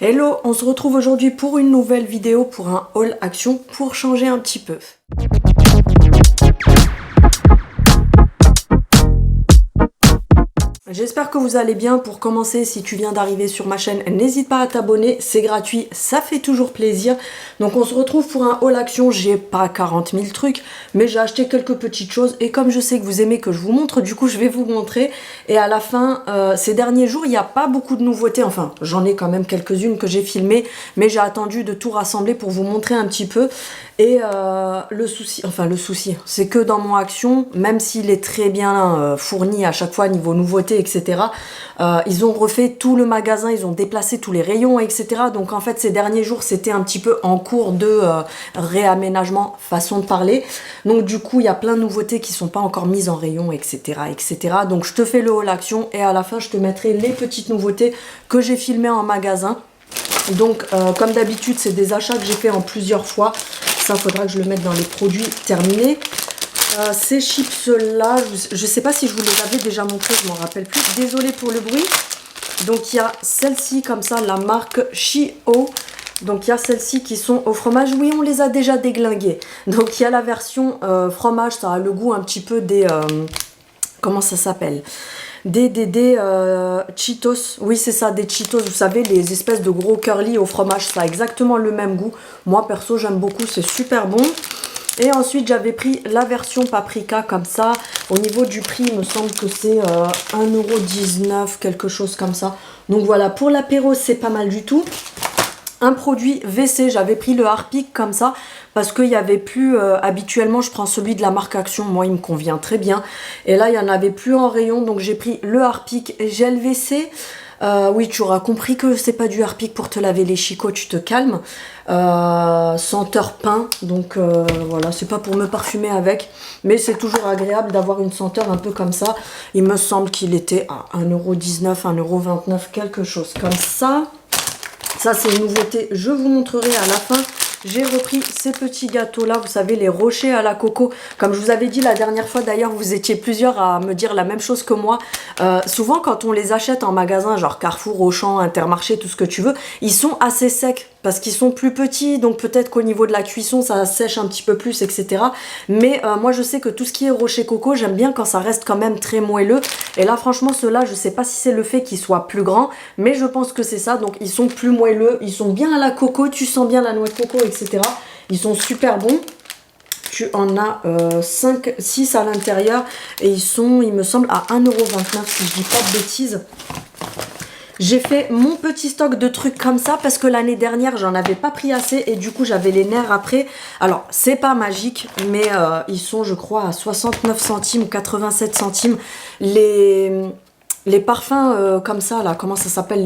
Hello, on se retrouve aujourd'hui pour une nouvelle vidéo pour un haul action pour changer un petit peu. J'espère que vous allez bien. Pour commencer, si tu viens d'arriver sur ma chaîne, n'hésite pas à t'abonner, c'est gratuit, ça fait toujours plaisir. Donc on se retrouve pour un haul action, j'ai pas 40 000 trucs, mais j'ai acheté quelques petites choses et comme je sais que vous aimez que je vous montre, du coup je vais vous montrer. Et à la fin, ces derniers jours, il n'y a pas beaucoup de nouveautés, enfin j'en ai quand même quelques-unes que j'ai filmées, mais j'ai attendu de tout rassembler pour vous montrer un petit peu. Et le souci, c'est que dans mon action, même s'il est très bien fourni à chaque fois niveau nouveauté, etc., ils ont refait tout le magasin, ils ont déplacé tous les rayons, etc. Donc en fait, ces derniers jours, c'était un petit peu en cours de réaménagement, façon de parler. Donc du coup, il y a plein de nouveautés qui sont pas encore mises en rayon, etc., etc. Donc je te fais le haul action et à la fin, je te mettrai les petites nouveautés que j'ai filmées en magasin. Donc comme d'habitude, c'est des achats que j'ai fait en plusieurs fois. Ça, faudra que je le mette dans les produits terminés. Ces chips là, je sais pas si je vous les avais déjà montrés, je m'en rappelle plus. Désolée pour le bruit. Donc il y a celle-ci comme ça, la marque Chio. Donc il y a celles-ci qui sont au fromage. Oui, on les a déjà déglinguées. Donc il y a la version fromage, ça a le goût un petit peu des... comment ça s'appelle ? Des Cheetos, oui c'est ça, des Cheetos, vous savez, les espèces de gros curly au fromage, ça a exactement le même goût. Moi perso j'aime beaucoup, c'est super bon. Et ensuite j'avais pris la version paprika comme ça. Au niveau du prix, il me semble que c'est 1,19 €, quelque chose comme ça. Donc voilà, pour l'apéro c'est pas mal du tout. Un produit WC, j'avais pris le Harpic comme ça parce qu'il n'y avait plus, habituellement je prends celui de la marque Action, moi il me convient très bien. Et là il n'y en avait plus en rayon, donc j'ai pris le Harpic gel WC. Oui, tu auras compris que c'est pas du Harpic pour te laver les chicots, tu te calmes. Senteur pain, donc voilà, c'est pas pour me parfumer avec, mais c'est toujours agréable d'avoir une senteur un peu comme ça. Il me semble qu'il était à 1,19 €, 1,29 €, quelque chose comme ça. Ça, c'est une nouveauté, je vous montrerai à la fin. J'ai repris ces petits gâteaux-là, vous savez, les rochers à la coco. Comme je vous avais dit la dernière fois, d'ailleurs, vous étiez plusieurs à me dire la même chose que moi. Souvent, quand on les achète en magasin, genre Carrefour, Auchan, Intermarché, tout ce que tu veux, ils sont assez secs parce qu'ils sont plus petits. Donc peut-être qu'au niveau de la cuisson, ça sèche un petit peu plus, etc. Mais moi, je sais que tout ce qui est rocher coco, j'aime bien quand ça reste quand même très moelleux. Et là, franchement, ceux-là, je sais pas si c'est le fait qu'ils soient plus grands, mais je pense que c'est ça. Donc ils sont plus moelleux, ils sont bien à la coco, tu sens bien la noix de coco, etc. Ils sont super bons. Tu en as 5, 6 à l'intérieur et ils sont, il me semble, à 1,29 € si je dis pas de bêtises. J'ai fait mon petit stock de trucs comme ça parce que l'année dernière, j'en avais pas pris assez et du coup, j'avais les nerfs après. Alors, c'est pas magique, mais ils sont, je crois, à 69 centimes ou 87 centimes. Les parfums comme ça, là, comment ça s'appelle,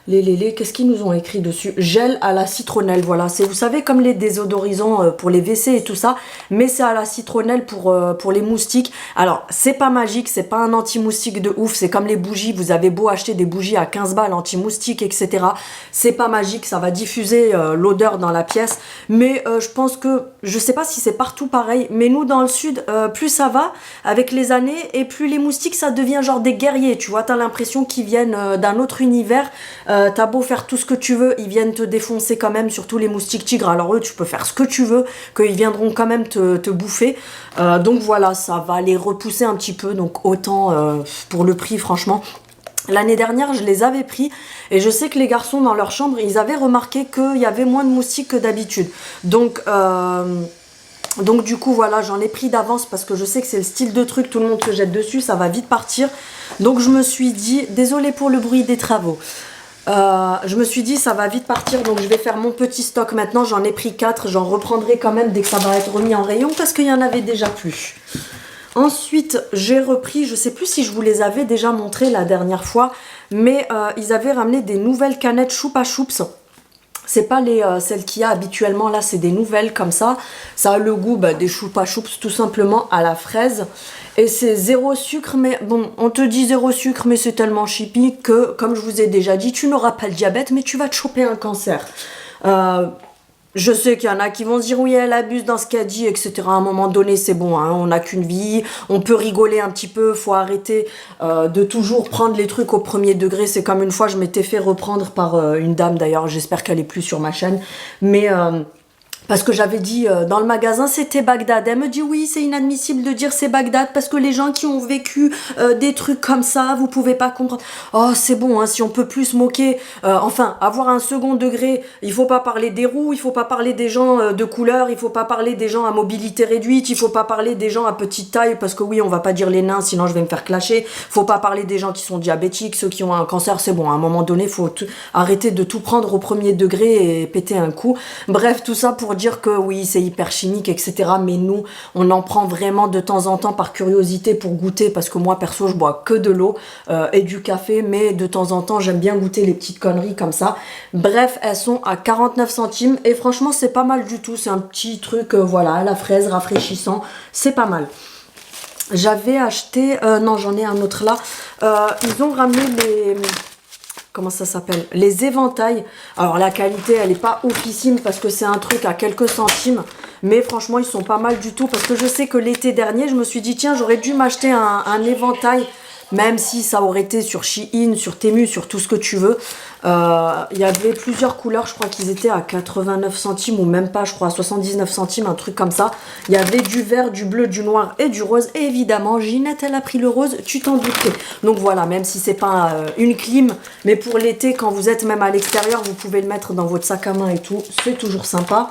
qu'est-ce qu'ils nous ont écrit dessus? Gel à la citronnelle, voilà. C'est, vous savez, comme les désodorisants pour les WC et tout ça, mais c'est à la citronnelle pour les moustiques. Alors, c'est pas magique, c'est pas un anti-moustique de ouf, c'est comme les bougies. Vous avez beau acheter des bougies à 15 balles anti-moustique, etc. C'est pas magique, ça va diffuser l'odeur dans la pièce. Mais je pense que, je sais pas si c'est partout pareil, mais nous, dans le sud, plus ça va avec les années, et plus les moustiques, ça devient genre des guerriers, tu vois. T'as l'impression qu'ils viennent d'un autre univers. T'as beau faire tout ce que tu veux, ils viennent te défoncer quand même, surtout les moustiques tigres. Alors eux, tu peux faire ce que tu veux, qu'ils viendront quand même te bouffer. Donc voilà, ça va les repousser un petit peu. Donc autant pour le prix, franchement. L'année dernière, je les avais pris et je sais que les garçons dans leur chambre, ils avaient remarqué qu'il y avait moins de moustiques que d'habitude. Donc du coup voilà, j'en ai pris d'avance parce que je sais que c'est le style de truc, tout le monde se jette dessus, ça va vite partir. Donc je me suis dit, désolée pour le bruit des travaux. Je me suis dit ça va vite partir, donc je vais faire mon petit stock maintenant. J'en ai pris 4, j'en reprendrai quand même dès que ça va être remis en rayon parce qu'il y en avait déjà plus. Ensuite j'ai repris, je sais plus si je vous les avais déjà montré la dernière fois, mais ils avaient ramené des nouvelles canettes Choupa Choups. C'est pas celles qu'il y a habituellement, là c'est des nouvelles comme ça. Ça a le goût des Choupa Choups tout simplement à la fraise. Et c'est zéro sucre, mais bon, on te dit zéro sucre, mais c'est tellement chippy que, comme je vous ai déjà dit, tu n'auras pas le diabète, mais tu vas te choper un cancer. Je sais qu'il y en a qui vont se dire oui, elle abuse dans ce qu'elle dit, etc. À un moment donné, c'est bon, hein, on n'a qu'une vie, on peut rigoler un petit peu, faut arrêter de toujours prendre les trucs au premier degré. C'est comme une fois, je m'étais fait reprendre par une dame, d'ailleurs, j'espère qu'elle est plus sur ma chaîne, mais parce que j'avais dit dans le magasin c'était Bagdad. Elle me dit oui, c'est inadmissible de dire c'est Bagdad parce que les gens qui ont vécu des trucs comme ça, vous pouvez pas comprendre. Oh, c'est bon, hein, si on peut plus se moquer, enfin, avoir un second degré, il faut pas parler des roues, il faut pas parler des gens de couleur, il faut pas parler des gens à mobilité réduite, il faut pas parler des gens à petite taille parce que oui, on va pas dire les nains sinon je vais me faire clasher. Faut pas parler des gens qui sont diabétiques, ceux qui ont un cancer, c'est bon, à un moment donné, faut arrêter de tout prendre au premier degré et péter un coup. Bref, tout ça pour dire que oui, c'est hyper chimique, etc. Mais nous, on en prend vraiment de temps en temps par curiosité pour goûter, parce que moi, perso, je bois que de l'eau et du café, mais de temps en temps, j'aime bien goûter les petites conneries comme ça. Bref, elles sont à 49 centimes et franchement, c'est pas mal du tout. C'est un petit truc, voilà, à la fraise, rafraîchissant. C'est pas mal. J'avais acheté... non, j'en ai un autre là. Ils ont ramené les... Comment ça s'appelle? Les éventails. Alors la qualité, elle est pas oufissime parce que c'est un truc à quelques centimes. Mais franchement, ils sont pas mal du tout. Parce que je sais que l'été dernier, je me suis dit, tiens, j'aurais dû m'acheter un éventail. Même si ça aurait été sur Shein, sur Temu, sur tout ce que tu veux. Il y avait plusieurs couleurs, je crois qu'ils étaient à 89 centimes ou même pas, je crois à 79 centimes, un truc comme ça. Il y avait du vert, du bleu, du noir et du rose. Et évidemment, Ginette, elle a pris le rose, tu t'en doutais. Donc voilà, même si c'est pas une clim, mais pour l'été, quand vous êtes même à l'extérieur, vous pouvez le mettre dans votre sac à main et tout. C'est toujours sympa.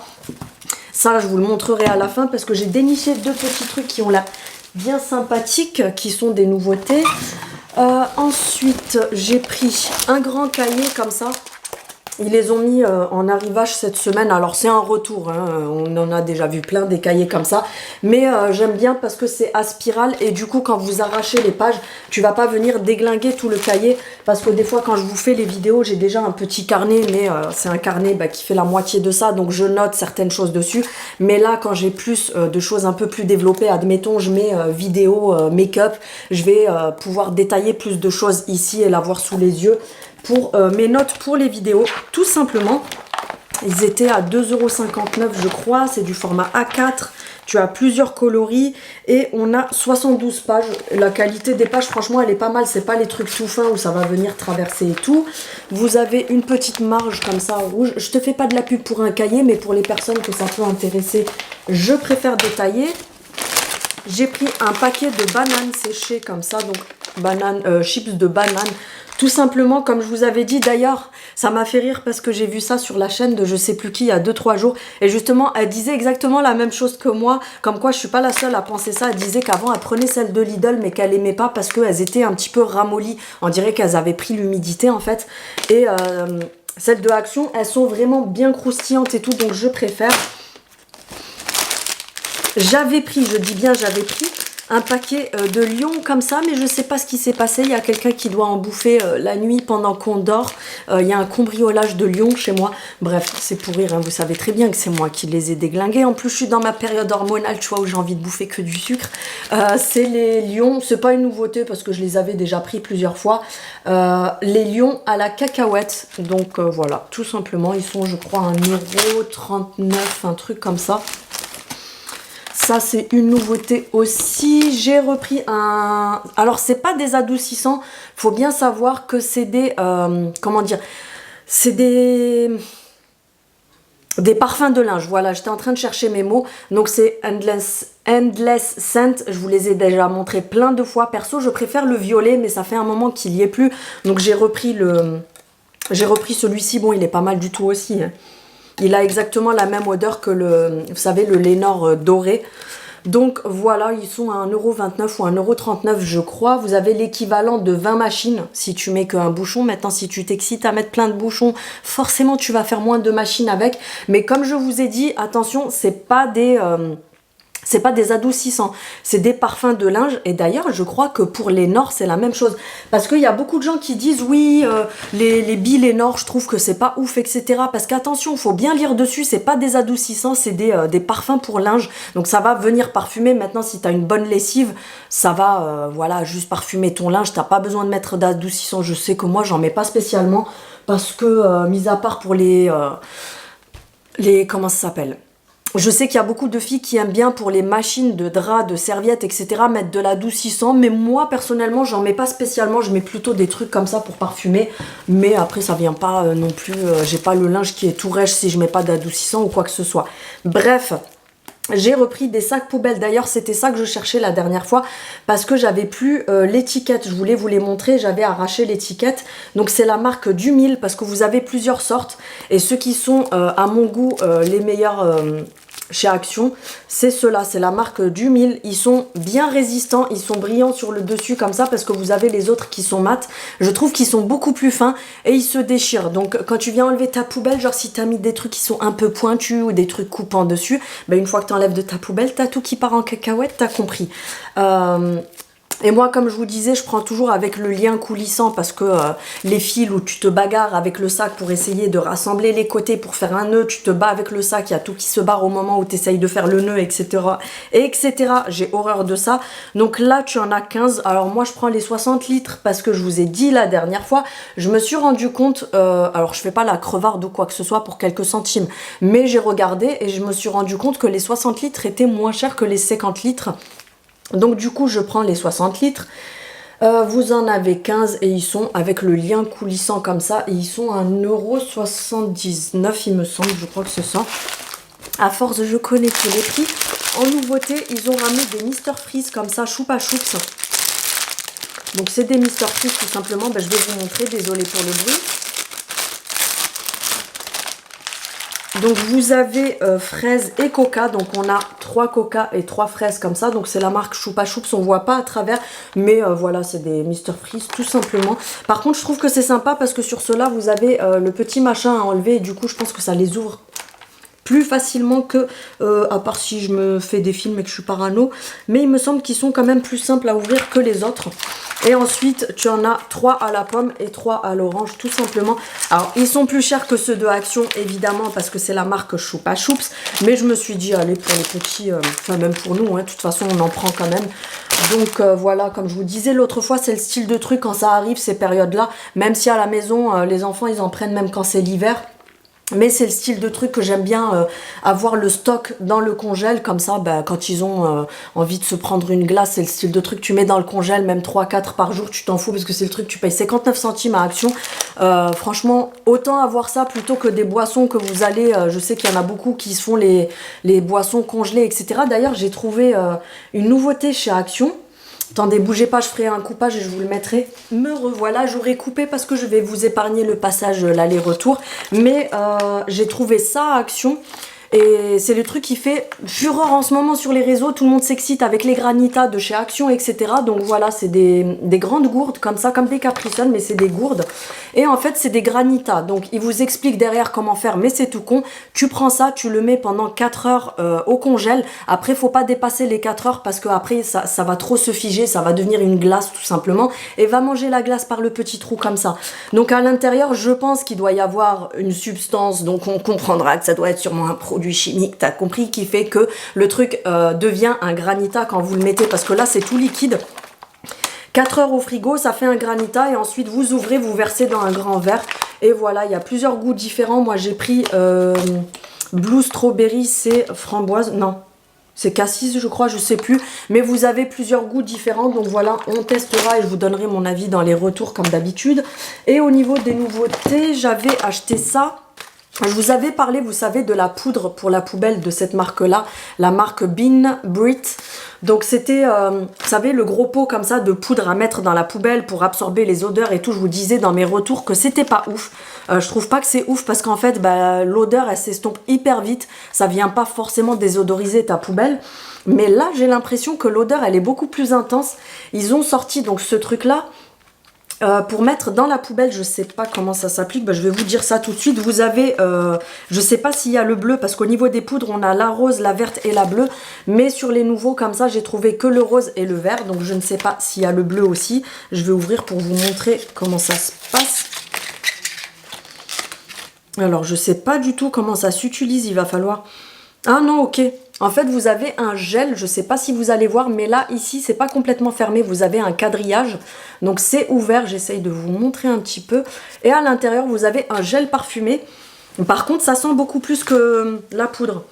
Ça, je vous le montrerai à la fin parce que j'ai déniché deux petits trucs qui ont l'air bien sympathiques, qui sont des nouveautés. Ensuite, j'ai pris un grand cahier comme ça. Ils les ont mis en arrivage cette semaine. Alors c'est un retour, hein. On en a déjà vu plein des cahiers comme ça. Mais j'aime bien parce que c'est à spirale. Et du coup quand vous arrachez les pages, tu vas pas venir déglinguer tout le cahier. Parce que des fois quand je vous fais les vidéos, j'ai déjà un petit carnet. Mais c'est un carnet qui fait la moitié de ça. Donc je note certaines choses dessus. Mais là quand j'ai plus de choses un peu plus développées, admettons je mets vidéo, make-up, je vais pouvoir détailler plus de choses ici et l'avoir sous les yeux. Pour mes notes pour les vidéos, tout simplement, ils étaient à 2,59 € je crois, c'est du format A4, tu as plusieurs coloris et on a 72 pages. La qualité des pages, franchement, elle est pas mal, c'est pas les trucs tout fins où ça va venir traverser et tout. Vous avez une petite marge comme ça rouge, je te fais pas de la pub pour un cahier, mais pour les personnes que ça peut intéresser, je préfère détailler. J'ai pris un paquet de bananes séchées comme ça, donc chips de bananes. Tout simplement, comme je vous avais dit, d'ailleurs, ça m'a fait rire parce que j'ai vu ça sur la chaîne de je sais plus qui il y a 2-3 jours. Et justement, elle disait exactement la même chose que moi. Comme quoi, je suis pas la seule à penser ça. Elle disait qu'avant, elle prenait celles de Lidl, mais qu'elle aimait pas parce qu'elles étaient un petit peu ramollies. On dirait qu'elles avaient pris l'humidité, en fait. Et celles de Action, elles sont vraiment bien croustillantes et tout. Donc, je préfère. J'avais pris, je dis bien j'avais pris, un paquet de lions comme ça, mais je sais pas ce qui s'est passé. Il y a quelqu'un qui doit en bouffer la nuit pendant qu'on dort. Il y a un cambriolage de lions chez moi. Bref, c'est pour rire, hein. Vous savez très bien que c'est moi qui les ai déglingués. En plus, je suis dans ma période hormonale, tu vois, où j'ai envie de bouffer que du sucre. C'est les lions, c'est pas une nouveauté parce que je les avais déjà pris plusieurs fois. Les lions à la cacahuète. Donc voilà, tout simplement, ils sont, je crois, à 1,39 €, un truc comme ça. Ça, c'est une nouveauté aussi. J'ai repris un... Alors, c'est pas des adoucissants. Il faut bien savoir que c'est des... comment dire? C'est des parfums de linge. Voilà, j'étais en train de chercher mes mots. Donc, c'est Endless Scent. Je vous les ai déjà montrés plein de fois. Perso, je préfère le violet, mais ça fait un moment qu'il y est plus. Donc, j'ai repris celui-ci. Bon, il est pas mal du tout aussi, hein. Il a exactement la même odeur que vous savez, le Lénore doré. Donc voilà, ils sont à 1,29 € ou 1,39 € je crois. Vous avez l'équivalent de 20 machines si tu mets qu'un bouchon. Maintenant, si tu t'excites à mettre plein de bouchons, forcément tu vas faire moins de machines avec. Mais comme je vous ai dit, attention, c'est pas des adoucissants, c'est des parfums de linge. Et d'ailleurs, je crois que pour les Lénore, c'est la même chose. Parce qu'il y a beaucoup de gens qui disent, oui, les billes Lénore, je trouve que c'est pas ouf, etc. Parce qu'attention, il faut bien lire dessus, c'est pas des adoucissants, c'est des parfums pour linge. Donc ça va venir parfumer. Maintenant, si tu as une bonne lessive, ça va, voilà, juste parfumer ton linge. T'as pas besoin de mettre d'adoucissants. Je sais que moi, j'en mets pas spécialement. Parce que, mis à part pour les comment ça s'appelle? Je sais qu'il y a beaucoup de filles qui aiment bien pour les machines de draps, de serviettes, etc. mettre de l'adoucissant. Mais moi, personnellement, j'en mets pas spécialement. Je mets plutôt des trucs comme ça pour parfumer. Mais après, ça vient pas non plus... j'ai pas le linge qui est tout rêche si je mets pas d'adoucissant ou quoi que ce soit. Bref... J'ai repris des sacs poubelles. D'ailleurs, c'était ça que je cherchais la dernière fois parce que j'avais plus l'étiquette. Je voulais vous les montrer. J'avais arraché l'étiquette. Donc, c'est la marque du Mille parce que vous avez plusieurs sortes. Et ceux qui sont, à mon goût, les meilleurs chez Action, c'est ceux-là. C'est la marque du Mille. Ils sont bien résistants. Ils sont brillants sur le dessus comme ça parce que vous avez les autres qui sont mat. Je trouve qu'ils sont beaucoup plus fins et ils se déchirent. Donc, quand tu viens enlever ta poubelle, genre si tu as mis des trucs qui sont un peu pointus ou des trucs coupants dessus, bah, une fois que tu enlèves de ta poubelle, t'as tout qui part en cacahuète, t'as compris. Et moi, comme je vous disais, je prends toujours avec le lien coulissant parce que les fils où tu te bagarres avec le sac pour essayer de rassembler les côtés pour faire un nœud, tu te bats avec le sac, il y a tout qui se barre au moment où tu essayes de faire le nœud, etc. etc. J'ai horreur de ça. Donc là, tu en as 15. Alors moi, je prends les 60 litres parce que je vous ai dit la dernière fois, je me suis rendu compte, alors je fais pas la crevarde ou quoi que ce soit pour quelques centimes, mais j'ai regardé et je me suis rendu compte que les 60 litres étaient moins chers que les 50 litres. Donc du coup, je prends les 60 litres. Vous en avez 15 et ils sont avec le lien coulissant comme ça. Et ils sont à 1,79 €, il me semble. Je crois que c'est ça. À force, je connais tous les prix. En nouveauté, ils ont ramené des Mister Freeze comme ça, Choupa Choups. Donc c'est des Mister Freeze tout simplement. Ben, je vais vous montrer, désolé pour le bruit. Donc vous avez fraises et coca, donc on a 3 coca et 3 fraises comme ça, donc c'est la marque Choupa Choups, on voit pas à travers, mais voilà, c'est des Mister Freeze tout simplement. Par contre, je trouve que c'est sympa parce que sur ceux-là, vous avez le petit machin à enlever et du coup, je pense que ça les ouvre plus facilement que, à part si je me fais des films et que je suis parano, mais il me semble qu'ils sont quand même plus simples à ouvrir que les autres. Et ensuite, tu en as 3 à la pomme et 3 à l'orange, tout simplement. Alors, ils sont plus chers que ceux de Action, évidemment, parce que c'est la marque Choupa Choups. Mais je me suis dit, allez, pour les petits, enfin même pour nous, hein, de toute façon, on en prend quand même. Donc voilà, comme je vous disais l'autre fois, c'est le style de truc quand ça arrive, ces périodes-là. Même si à la maison, les enfants, ils en prennent même quand c'est l'hiver. Mais c'est le style de truc que j'aime bien avoir le stock dans le congèle. Comme ça, bah, quand ils ont envie de se prendre une glace, c'est le style de truc que tu mets dans le congèle, même 3-4 par jour, tu t'en fous parce que c'est le truc, tu payes 59 centimes à Action. Franchement, autant avoir ça plutôt que des boissons que vous allez... je sais qu'il y en a beaucoup qui se font les boissons congelées, etc. D'ailleurs, j'ai trouvé une nouveauté chez Action. Attendez, bougez pas, je ferai un coupage et je vous le mettrai. Me revoilà, j'aurais coupé parce que je vais vous épargner le passage, l'aller-retour. Mais j'ai trouvé ça à Action. Et c'est le truc qui fait fureur en ce moment sur les réseaux. Tout le monde s'excite avec les granitas de chez Action, etc. Donc voilà, c'est des grandes gourdes comme ça, comme des Capri Sun, mais c'est des gourdes. Et en fait, c'est des granitas. Donc, ils vous expliquent derrière comment faire, mais c'est tout con. Tu prends ça, tu le mets pendant 4 heures au congèle. Après, faut pas dépasser les 4 heures parce que après ça va trop se figer, ça va devenir une glace tout simplement. Et va manger la glace par le petit trou comme ça. Donc, à l'intérieur, je pense qu'il doit y avoir une substance. Donc, on comprendra que ça doit être sûrement un produit chimique, t'as compris, qui fait que le truc devient un granita quand vous le mettez, parce que là c'est tout liquide. 4 heures au frigo, ça fait un granita et ensuite vous ouvrez, vous versez dans un grand verre et voilà, il y a plusieurs goûts différents. Moi j'ai pris Blue Strawberry, c'est framboise, non, c'est cassis je crois, je sais plus, mais vous avez plusieurs goûts différents, donc voilà, on testera et je vous donnerai mon avis dans les retours comme d'habitude. Et au niveau des nouveautés, j'avais acheté ça. Je vous avais parlé, vous savez, de la poudre pour la poubelle de cette marque-là, la marque Bean Brit. Donc c'était, vous savez, le gros pot comme ça de poudre à mettre dans la poubelle pour absorber les odeurs et tout. Je vous disais dans mes retours que c'était pas ouf. Je trouve pas que c'est ouf parce qu'en fait, bah, l'odeur, elle s'estompe hyper vite. Ça vient pas forcément désodoriser ta poubelle. Mais là, j'ai l'impression que l'odeur, elle est beaucoup plus intense. Ils ont sorti donc ce truc-là. Pour mettre dans la poubelle, je sais pas comment ça s'applique, bah, je vais vous dire ça tout de suite. Vous avez, je sais pas s'il y a le bleu, parce qu'au niveau des poudres, on a la rose, la verte et la bleue. Mais sur les nouveaux, comme ça, j'ai trouvé que le rose et le vert. Donc je ne sais pas s'il y a le bleu aussi. Je vais ouvrir pour vous montrer comment ça se passe. Alors, je sais pas du tout comment ça s'utilise, il va falloir... Ah non, ok. En fait, vous avez un gel, je sais pas si vous allez voir, mais là, ici, c'est pas complètement fermé. Vous avez un quadrillage, donc c'est ouvert. J'essaye de vous montrer un petit peu. Et à l'intérieur, vous avez un gel parfumé. Par contre, ça sent beaucoup plus que la poudre.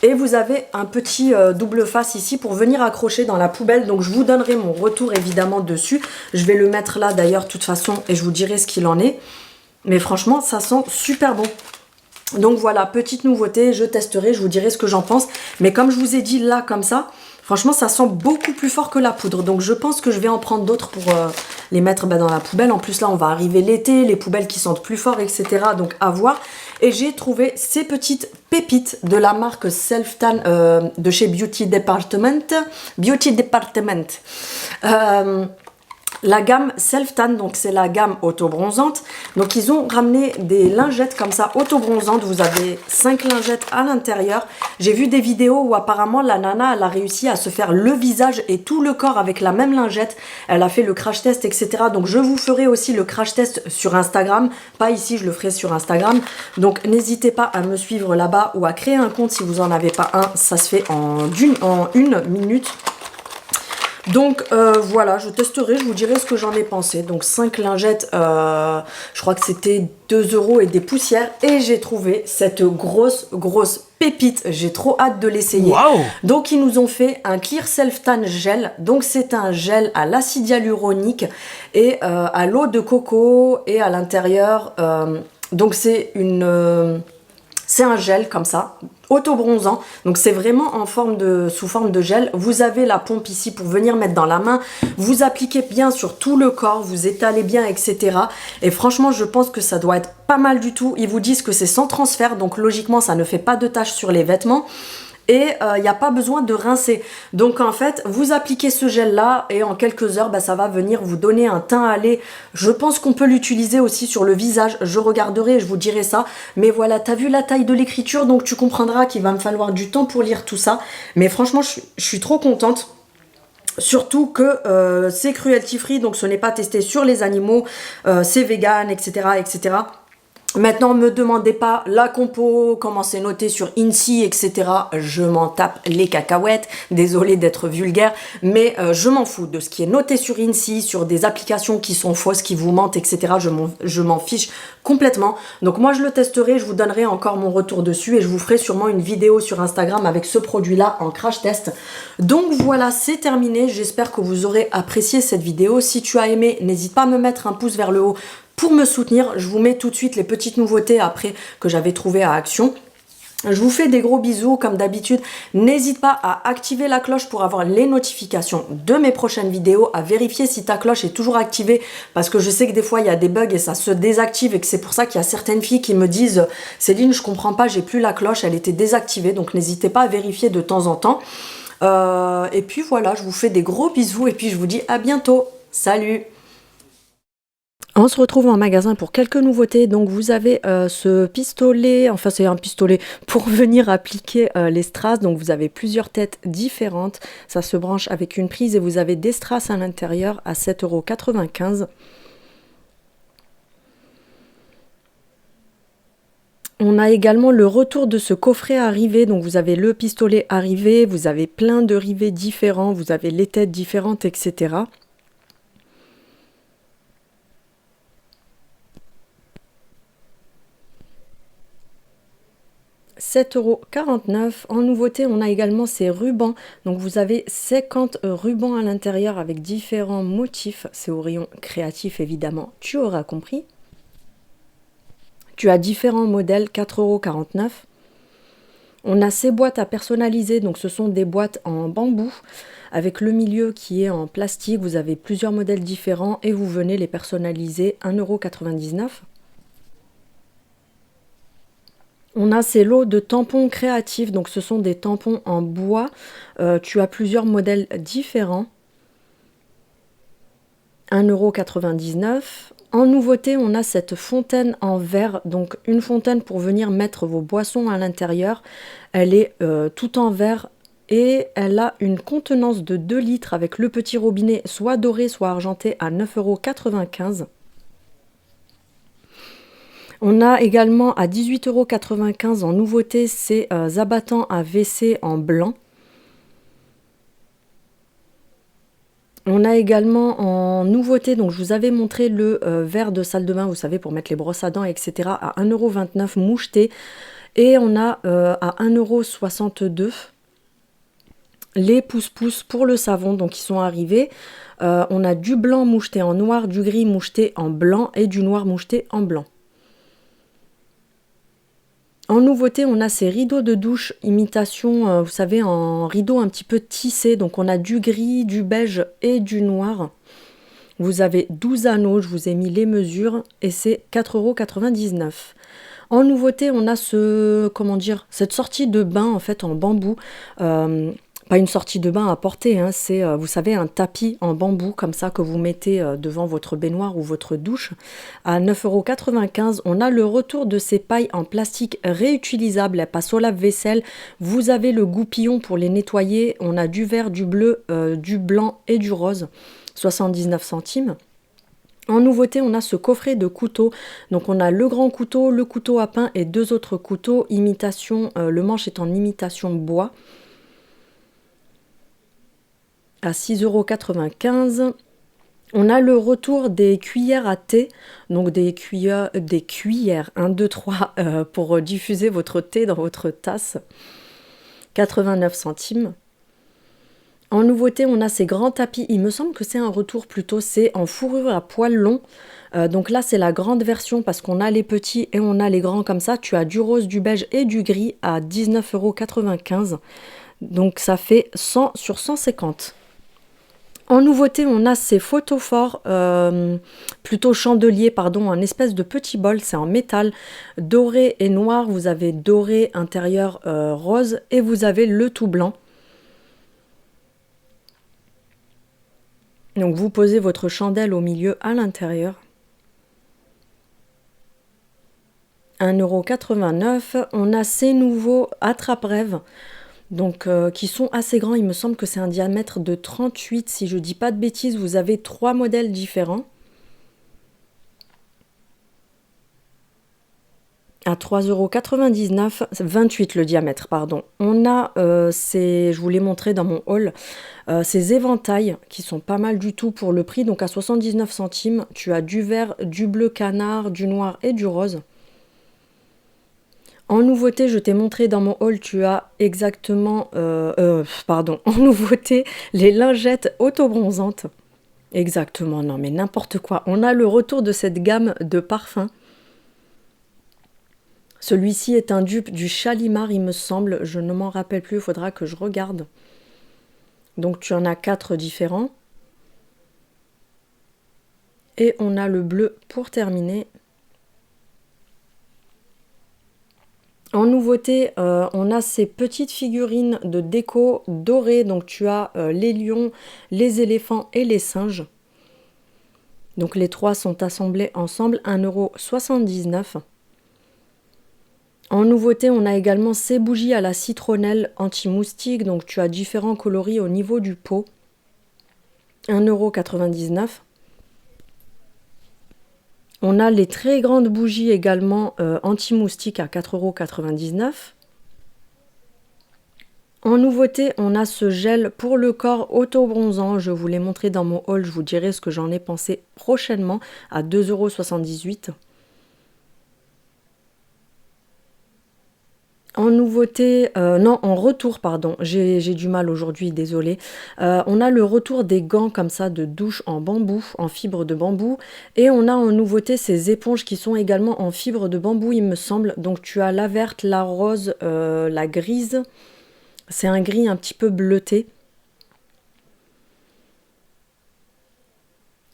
Et vous avez un petit double face ici pour venir accrocher dans la poubelle. Donc je vous donnerai mon retour évidemment dessus. Je vais le mettre là d'ailleurs de toute façon et je vous dirai ce qu'il en est. Mais franchement, ça sent super bon. Donc voilà, petite nouveauté, je testerai, je vous dirai ce que j'en pense. Mais comme je vous ai dit là, comme ça, franchement, ça sent beaucoup plus fort que la poudre. Donc je pense que je vais en prendre d'autres pour les mettre dans la poubelle. En plus là, on va arriver l'été, les poubelles qui sentent plus fort, etc. Donc à voir. Et j'ai trouvé ces petites pépites de la marque Self-Tan de chez Beauty Department. Beauty Department. La gamme Self-Tan, donc c'est la gamme auto-bronzante. Donc ils ont ramené des lingettes comme ça auto-bronzantes. Vous avez 5 lingettes à l'intérieur. J'ai vu des vidéos où apparemment la nana elle a réussi à se faire le visage et tout le corps avec la même lingette. Elle a fait le crash test, etc. Donc je vous ferai aussi le crash test sur Instagram. Pas ici, je le ferai sur Instagram. Donc n'hésitez pas à me suivre là-bas ou à créer un compte si vous n'en avez pas un. Ça se fait en une minute. Donc voilà, je testerai, je vous dirai ce que j'en ai pensé. Donc 5 lingettes, je crois que c'était 2 € et des poussières. Et j'ai trouvé cette grosse pépite. J'ai trop hâte de l'essayer. Wow. Donc ils nous ont fait un Clear Self-Tan Gel. Donc c'est un gel à l'acide hyaluronique et à l'eau de coco et à l'intérieur. Donc c'est un gel comme ça, auto-bronzant. Donc c'est vraiment sous forme de gel. Vous avez la pompe ici pour venir mettre dans la main. Vous appliquez bien sur tout le corps, vous étalez bien, etc. Et franchement, je pense que ça doit être pas mal du tout. Ils vous disent que c'est sans transfert, donc logiquement, ça ne fait pas de taches sur les vêtements. Et il n'y a pas besoin de rincer. Donc en fait, vous appliquez ce gel là et en quelques heures, ça va venir vous donner un teint à lait. Je pense qu'on peut l'utiliser aussi sur le visage. Je regarderai et je vous dirai ça. Mais voilà, t'as vu la taille de l'écriture, donc tu comprendras qu'il va me falloir du temps pour lire tout ça. Mais franchement, je suis trop contente. Surtout que c'est cruelty free, donc ce n'est pas testé sur les animaux, c'est vegan, etc., etc. Maintenant, ne me demandez pas la compo, comment c'est noté sur INSEE, etc. Je m'en tape les cacahuètes. Désolée d'être vulgaire, mais je m'en fous de ce qui est noté sur INSEE, sur des applications qui sont fausses, qui vous mentent, etc. Je m'en fiche complètement. Donc moi, je le testerai, je vous donnerai encore mon retour dessus et je vous ferai sûrement une vidéo sur Instagram avec ce produit-là en crash test. Donc voilà, c'est terminé. J'espère que vous aurez apprécié cette vidéo. Si tu as aimé, n'hésite pas à me mettre un pouce vers le haut pour me soutenir. Je vous mets tout de suite les petites nouveautés après que j'avais trouvées à Action. Je vous fais des gros bisous comme d'habitude. N'hésite pas à activer la cloche pour avoir les notifications de mes prochaines vidéos, à vérifier si ta cloche est toujours activée parce que je sais que des fois il y a des bugs et ça se désactive et que c'est pour ça qu'il y a certaines filles qui me disent « Céline, je comprends pas, j'ai plus la cloche, elle était désactivée. » Donc n'hésitez pas à vérifier de temps en temps. Et puis voilà, je vous fais des gros bisous et puis je vous dis à bientôt. Salut! On se retrouve en magasin pour quelques nouveautés. Donc vous avez ce pistolet, enfin c'est un pistolet pour venir appliquer les strass. Donc vous avez plusieurs têtes différentes. Ça se branche avec une prise et vous avez des strass à l'intérieur à 7,95 €. On a également le retour de ce coffret arrivé. Donc vous avez le pistolet arrivé, vous avez plein de rivets différents, vous avez les têtes différentes, etc. 7,49 €. En nouveauté, on a également ces rubans. Donc vous avez 50 rubans à l'intérieur avec différents motifs. C'est au rayon créatif évidemment, tu auras compris. Tu as différents modèles, 4,49 €. On a ces boîtes à personnaliser, donc ce sont des boîtes en bambou avec le milieu qui est en plastique. Vous avez plusieurs modèles différents et vous venez les personnaliser, 1,99 €. On a ces lots de tampons créatifs, donc ce sont des tampons en bois. Tu as plusieurs modèles différents. 1,99 €. En nouveauté, on a cette fontaine en verre, donc une fontaine pour venir mettre vos boissons à l'intérieur. Elle est tout en verre et elle a une contenance de 2 litres avec le petit robinet soit doré soit argenté à 9,95 €. On a également à 18,95 € en nouveauté ces abattants à WC en blanc. On a également en nouveauté, donc je vous avais montré le verre de salle de bain, vous savez, pour mettre les brosses à dents, etc. à 1,29 € moucheté. Et on a à 1,62 € les pousse-pousse pour le savon, donc ils sont arrivés. On a du blanc moucheté en noir, du gris moucheté en blanc et du noir moucheté en blanc. En nouveauté, on a ces rideaux de douche imitation, vous savez, en rideau un petit peu tissé. Donc on a du gris, du beige et du noir. Vous avez 12 anneaux, je vous ai mis les mesures et c'est 4,99 €. En nouveauté, on a cette sortie de bain en fait en bambou. Pas une sortie de bain à porter, hein, c'est, vous savez, un tapis en bambou comme ça que vous mettez devant votre baignoire ou votre douche. À 9,95 €, on a le retour de ces pailles en plastique réutilisables. Elles passent au lave-vaisselle. Vous avez le goupillon pour les nettoyer. On a du vert, du bleu, du blanc et du rose. 79 centimes. En nouveauté, on a ce coffret de couteaux. Donc on a le grand couteau, le couteau à pain et 2 autres couteaux. Imitation, le manche est en imitation bois. À 6,95 €. On a le retour des cuillères à thé, donc des cuillères 1, 2, 3 pour diffuser votre thé dans votre tasse. 89 centimes. En nouveauté, on a ces grands tapis. Il me semble que c'est un retour plutôt, c'est en fourrure à poil long. Donc là, c'est la grande version parce qu'on a les petits et on a les grands comme ça. Tu as du rose, du beige et du gris à 19,95 €. Donc ça fait 100 sur 150. En nouveauté, on a ces photophores, plutôt chandeliers, pardon, un espèce de petit bol, c'est en métal, doré et noir. Vous avez doré intérieur rose et vous avez le tout blanc. Donc vous posez votre chandelle au milieu à l'intérieur. 1,89 €. On a ces nouveaux attrape-rêves. Donc, qui sont assez grands, il me semble que c'est un diamètre de 38, si je dis pas de bêtises. Vous avez 3 modèles différents. À 3,99 €, 28 le diamètre, pardon. On a, je vous l'ai montré dans mon haul, ces éventails qui sont pas mal du tout pour le prix. Donc à 79 centimes, tu as du vert, du bleu canard, du noir et du rose. En nouveauté, je t'ai montré dans mon haul, tu as exactement, en nouveauté, les lingettes auto-bronzantes. Exactement, non mais n'importe quoi. On a le retour de cette gamme de parfums. Celui-ci est un dupe du Shalimar, il me semble. Je ne m'en rappelle plus, il faudra que je regarde. Donc tu en as 4 différents. Et on a le bleu pour terminer. En nouveauté, on a ces petites figurines de déco dorées. Donc tu as les lions, les éléphants et les singes. Donc les 3 sont assemblés ensemble, 1,79 €. En nouveauté, on a également ces bougies à la citronnelle anti-moustique. Donc tu as différents coloris au niveau du pot. 1,99 €. On a les très grandes bougies également anti-moustique à 4,99 €. En nouveauté, on a ce gel pour le corps auto-bronzant. Je vous l'ai montré dans mon haul, je vous dirai ce que j'en ai pensé prochainement à 2,78 €. En nouveauté, non, en retour, pardon, j'ai du mal aujourd'hui, désolée. On a le retour des gants comme ça de douche en bambou, en fibre de bambou. Et on a en nouveauté ces éponges qui sont également en fibre de bambou, il me semble. Donc tu as la verte, la rose, la grise. C'est un gris un petit peu bleuté.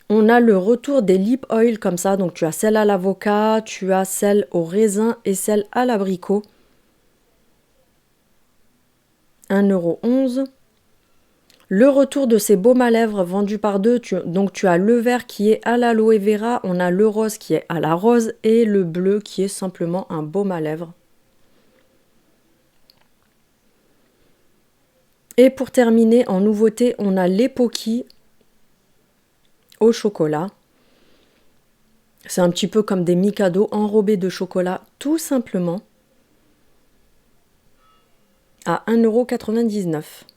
On a le retour des lip oil comme ça. Donc tu as celle à l'avocat, tu as celle au raisin et celle à l'abricot. 1,11 €. Le retour de ces baumes à lèvres vendus par deux. Donc tu as le vert qui est à l'aloe vera, on a le rose qui est à la rose et le bleu qui est simplement un baume à lèvres. Et pour terminer, en nouveauté, on a les Pocky au chocolat. C'est un petit peu comme des Mikado enrobés de chocolat, tout simplement. À 1,99 €.